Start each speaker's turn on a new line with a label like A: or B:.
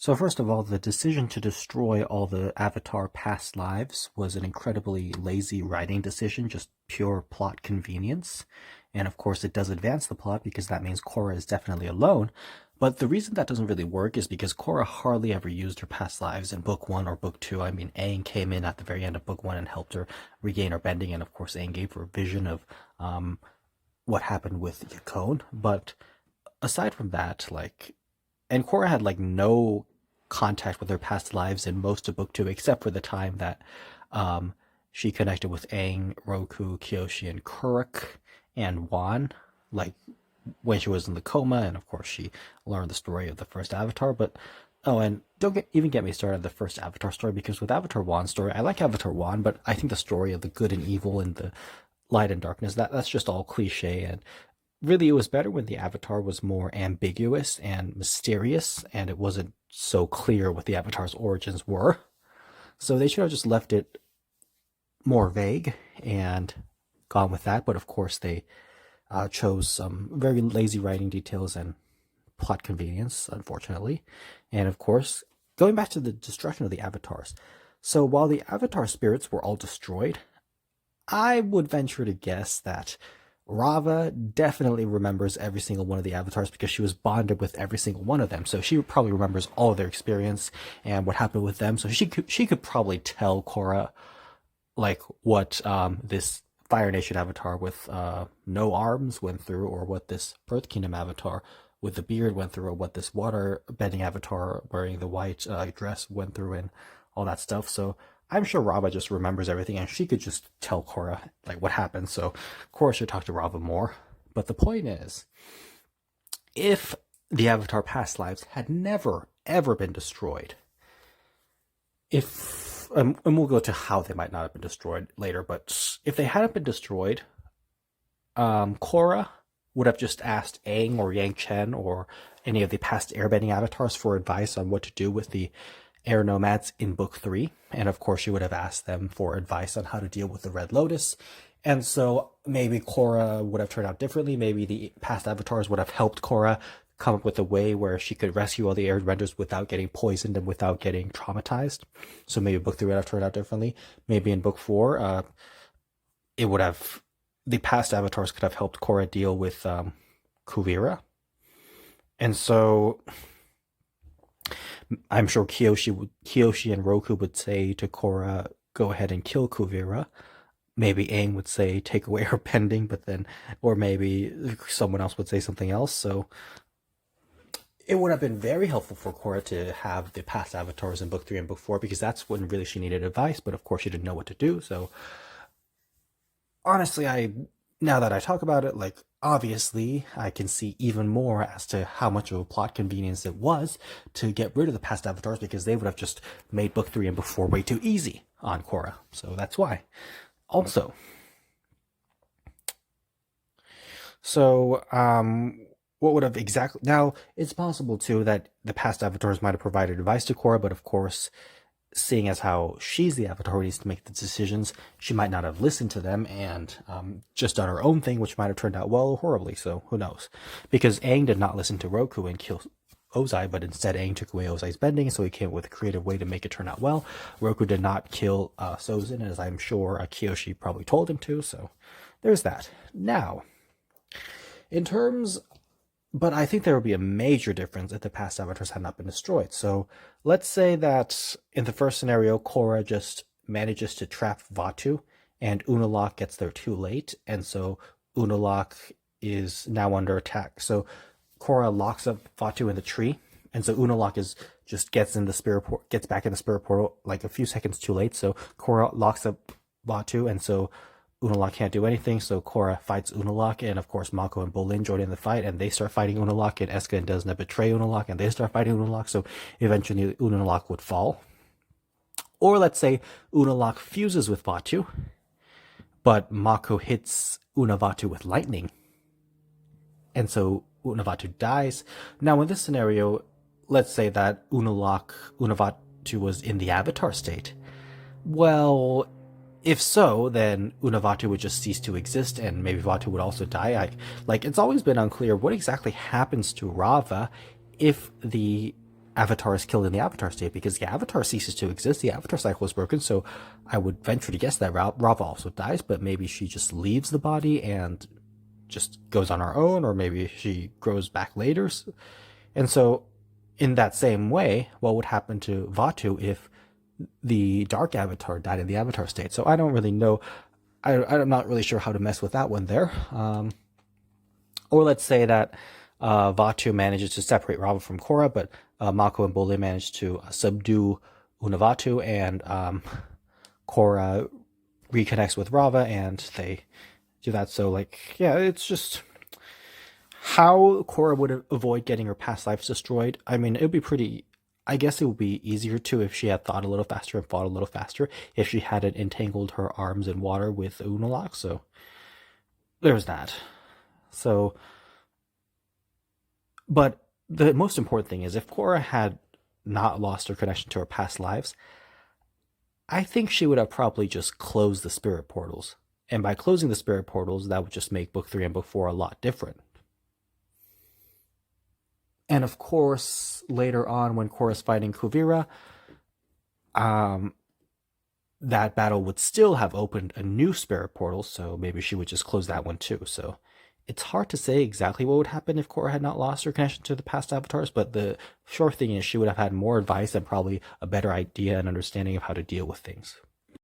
A: So first of all, the decision to destroy all the Avatar past lives was an incredibly lazy writing decision, just pure plot convenience. And of course, it does advance the plot because that means Korra is definitely alone. But the reason that doesn't really work is because Korra hardly ever used her past lives in book one or book two. I mean, Aang came in at the very end of book one and helped her regain her bending, and of course, Aang gave her a vision of what happened with Yakone. But aside from that, and Korra had no contact with her past lives in most of book two, except for the time that um, she connected with Aang, Roku, Kyoshi, and Kuruk and Wan, like when she was in the coma, and of course she learned the story of the first Avatar. But oh, and even get me started on the first Avatar story, because with Avatar Wan's story, I like Avatar Wan, but I think the story of the good and evil and the light and darkness, that's just all cliche. And really, it was better when the Avatar was more ambiguous and mysterious, and it wasn't so clear what the Avatar's origins were. So they should have just left it more vague and gone with that. But of course, they chose some very lazy writing details and plot convenience, unfortunately. And of course, going back to the destruction of the Avatars. So while the Avatar spirits were all destroyed, I would venture to guess that Rava definitely remembers every single one of the avatars because she was bonded with every single one of them. So she probably remembers all of their experience and what happened with them. So she could probably tell Korra what this Fire Nation avatar with no arms went through, or what this Earth Kingdom avatar with the beard went through, or what this Water Bending avatar wearing the white dress went through, and all that stuff. So I'm sure Rava just remembers everything, and she could just tell Korra what happened. So Korra should talk to Rava more. But the point is, if the Avatar past lives had never ever been destroyed, if and we'll go to how they might not have been destroyed later, but if they hadn't been destroyed, Korra would have just asked Aang or Yang Chen or any of the past airbending avatars for advice on what to do with the air nomads in book three. And of course, she would have asked them for advice on how to deal with the Red Lotus. And so maybe Korra would have turned out differently. Maybe the past avatars would have helped Korra come up with a way where she could rescue all the airbenders without getting poisoned and without getting traumatized. So maybe book three would have turned out differently. Maybe in book four, it would have the past avatars could have helped Korra deal with Kuvira. And so I'm sure Kyoshi and Roku would say to Korra, "Go ahead and kill Kuvira." Maybe Aang would say, "Take away her pending," but then, or maybe someone else would say something else. So it would have been very helpful for Korra to have the past avatars in book three and book four, because that's when really she needed advice. But of course, she didn't know what to do. So honestly, now that I talk about it, obviously I can see even more as to how much of a plot convenience it was to get rid of the past avatars, because they would have just made book three and book four way too easy on Korra. So that's why. Also, so what would have exactly, now it's possible too that the past avatars might have provided advice to Korra, but of course, seeing as how she's the avatar who needs to make the decisions, she might not have listened to them and just done her own thing, which might have turned out well or horribly. So who knows? Because Aang did not listen to Roku and kill Ozai, but instead Aang took away Ozai's bending, so he came up with a creative way to make it turn out well. Roku did not kill Sozin, as I'm sure Kyoshi probably told him to. So there's that. Now, in terms, but I think there would be a major difference if the past avatars had not been destroyed. So let's say that in the first scenario, Korra just manages to trap Vatu, and Unalaq gets there too late, and so Unalaq is now under attack. So Korra locks up Vatu in the tree, and so Unalaq gets back in the spirit portal like a few seconds too late. So Korra locks up Vatu, and so Unalaq can't do anything, so Korra fights Unalaq, and of course Mako and Bolin join in the fight, and they start fighting Unalaq, and Eska and Desna betray Unalaq, and they start fighting Unalaq, so eventually Unalaq would fall. Or let's say Unalaq fuses with Vatu, but Mako hits Unavatu with lightning, and so Unavatu dies. Now in this scenario, let's say that Unavatu was in the Avatar state. Well, if so, then Unavatu would just cease to exist, and maybe Vatu would also die. It's always been unclear what exactly happens to Rava if the Avatar is killed in the Avatar state, because the Avatar ceases to exist. The Avatar cycle is broken, so I would venture to guess that Rava also dies, but maybe she just leaves the body and just goes on her own, or maybe she grows back later. And so, in that same way, what would happen to Vatu if the Dark Avatar died in the Avatar state? So I don't really know. I'm not really sure how to mess with that one there. Or let's say that Vatu manages to separate Rava from Korra, but Mako and Bole manage to subdue Unavatu, and Korra reconnects with Rava, and they do that. So, like, yeah, it's just how Korra would avoid getting her past lives destroyed. I mean, it would be pretty. I guess it would be easier to if she had thought a little faster and fought a little faster, if she hadn't entangled her arms in water with Unalaq. So there's that. So, but the most important thing is, if Korra had not lost her connection to her past lives, I think she would have probably just closed the spirit portals. And by closing the spirit portals, that would just make book 3 and book 4 a lot different. And of course, later on, when Korra's fighting Kuvira, that battle would still have opened a new spirit portal, so maybe she would just close that one too. So it's hard to say exactly what would happen if Korra had not lost her connection to the past avatars, but the sure thing is she would have had more advice and probably a better idea and understanding of how to deal with things.